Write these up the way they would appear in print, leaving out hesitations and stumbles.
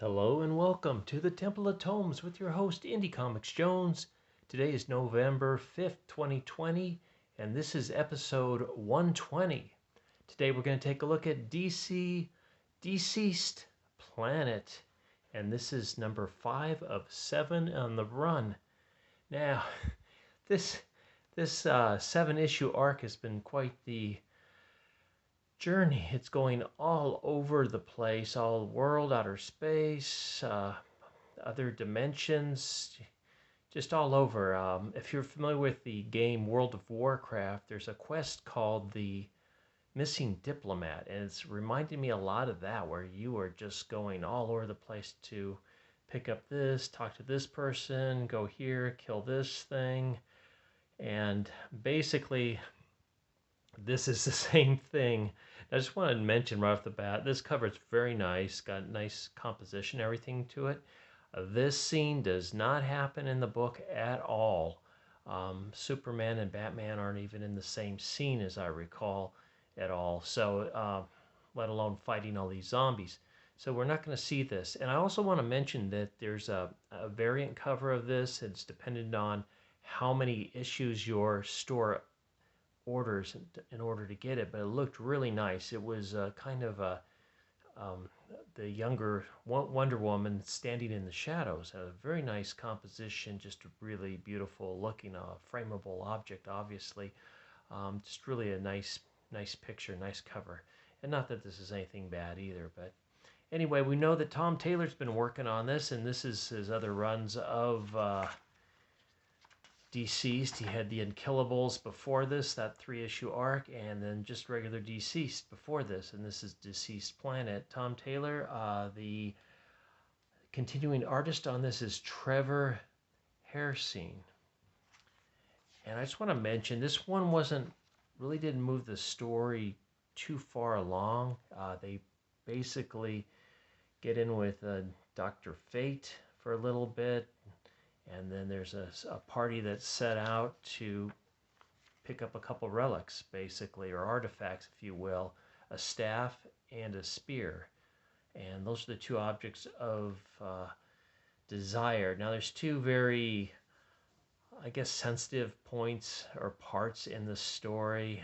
Hello and welcome to the Temple of Tomes with your host, Indie Comics Jones. Today is November 5th, 2020, and this is episode 120. Today we're going to take a look at DCeased Planet, and this is number 5 of 7 on the run. Now, this this 7-issue arc has been quite the journey. It's going all over the place, all world, outer space, other dimensions, just all over. If you're familiar with the game World of Warcraft, there's a quest called the Missing Diplomat, and it's reminding me a lot of that, where you are just going all over the place to pick up this, talk to this person, go here, kill this thing, and basically this is the same thing. I just wanted to mention right off the bat, this cover is very nice, got nice composition, everything to it. This scene does not happen in the book at all. Superman and Batman aren't even in the same scene, as I recall, at all. So, let alone fighting all these zombies. So we're not going to see this. And I also want to mention that there's a variant cover of this. It's dependent on how many issues your store orders in order to get it, but it looked really nice. It was kind of the younger Wonder Woman standing in the shadows. Had a very nice composition, just a really beautiful looking frameable object, obviously. Just really a nice picture, nice cover. And not that this is anything bad either, but anyway, we know that Tom Taylor's been working on this, and this is his other runs of DCeased. He had the Unkillables before this, that 3-issue arc, and then just regular DCeased before this, and this is Deceased Planet. Tom Taylor, the continuing artist on this is Trevor Hairsine. And I just want to mention, this one really didn't move the story too far along. They basically get in with Dr. Fate for a little bit, and then there's a party that's set out to pick up a couple relics, basically, or artifacts, if you will, a staff and a spear. And those are the two objects of desire. Now, there's two very, I guess, sensitive points or parts in the story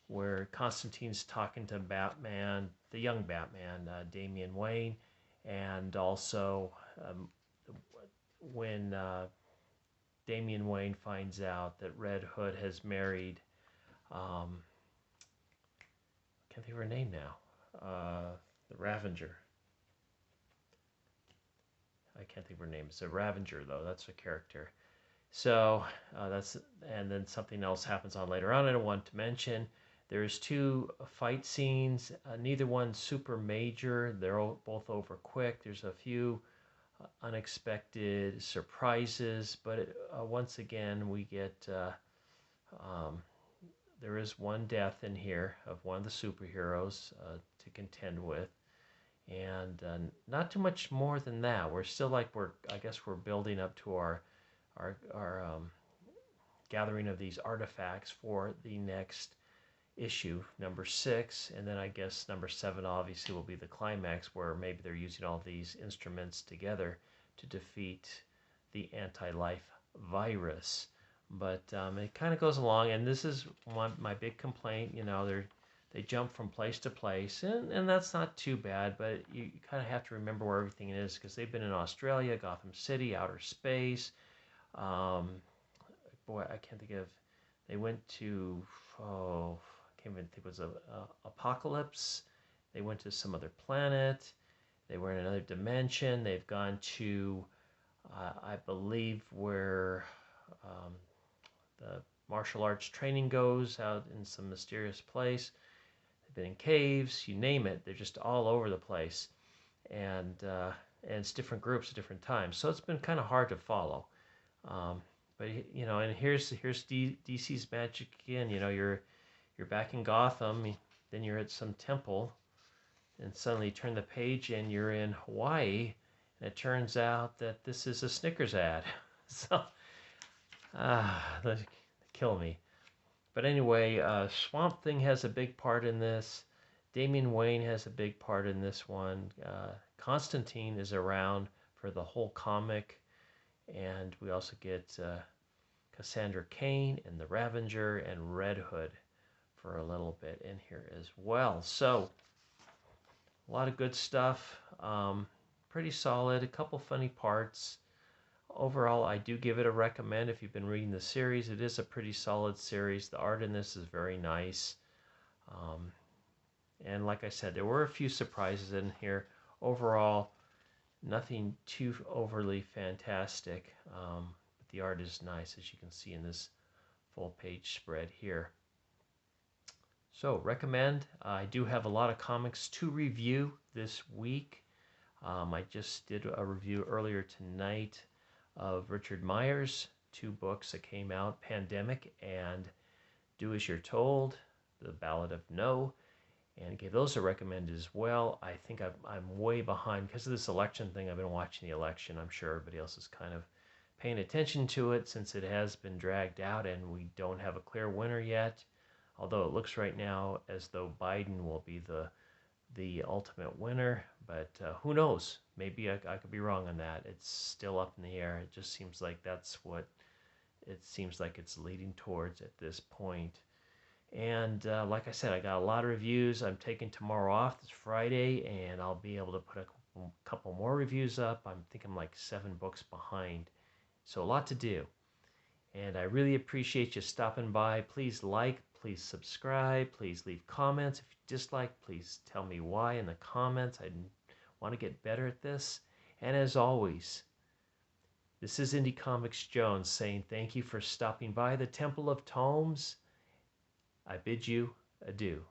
where Constantine's talking to Batman, the young Batman, Damian Wayne, and also when Damian Wayne finds out that Red Hood has married, can't think of her name now, the Ravenger. I can't think of her name. It's a Ravenger, though. That's a character. So and then something else happens on later on I don't want to mention. There's two fight scenes, neither one super major. They're both over quick. There's a few unexpected surprises, but once again we get there is one death in here of one of the superheroes to contend with, and not too much more than that. We're still I guess we're building up to our gathering of these artifacts for the next issue, number 6, and then I guess number 7 obviously will be the climax, where maybe they're using all these instruments together to defeat the anti-life virus. But it kind of goes along, and this is my big complaint. They jump from place to place, and that's not too bad, but you kind of have to remember where everything is, because they've been in Australia, Gotham City, outer space. Boy, I can't think of. They went to I can't even think it was a Apocalypse. They went to some other planet. They were in another dimension. They've gone to, I believe, where the martial arts training goes, out in some mysterious place. They've been in caves, you name it. They're just all over the place, and it's different groups at different times. So it's been kind of hard to follow. But and here's DC's magic again. You're back in Gotham, then you're at some temple, and suddenly you turn the page and you're in Hawaii, and it turns out that this is a Snickers ad. So, they kill me. But anyway, Swamp Thing has a big part in this. Damian Wayne has a big part in this one. Constantine is around for the whole comic, and we also get Cassandra Cain and the Ravenger and Red Hood for a little bit in here as well. So a lot of good stuff. Pretty solid. A couple funny parts. Overall, I do give it a recommend if you've been reading the series. It is a pretty solid series. The art in this is very nice. And like I said, there were a few surprises in here. Overall, nothing too overly fantastic. But the art is nice, as you can see in this full page spread here. So, recommend. I do have a lot of comics to review this week. I just did a review earlier tonight of Richard Meyer's 2 books that came out, Pandemic and Do As You're Told, The Ballad of No, and gave those a recommend as well. I think I'm way behind because of this election thing. I've been watching the election. I'm sure everybody else is kind of paying attention to it since it has been dragged out and we don't have a clear winner yet. Although it looks right now as though Biden will be the ultimate winner, but who knows? Maybe I could be wrong on that. It's still up in the air. It just seems like that's what it seems like it's leading towards at this point. And like I said, I got a lot of reviews. I'm taking tomorrow off. It's Friday, and I'll be able to put a couple more reviews up. I think I'm like 7 books behind. So a lot to do. And I really appreciate you stopping by. Please like, please subscribe, please leave comments. If you dislike, please tell me why in the comments. I want to get better at this. And as always, this is Indie Comics Jones saying thank you for stopping by the Temple of Tomes. I bid you adieu.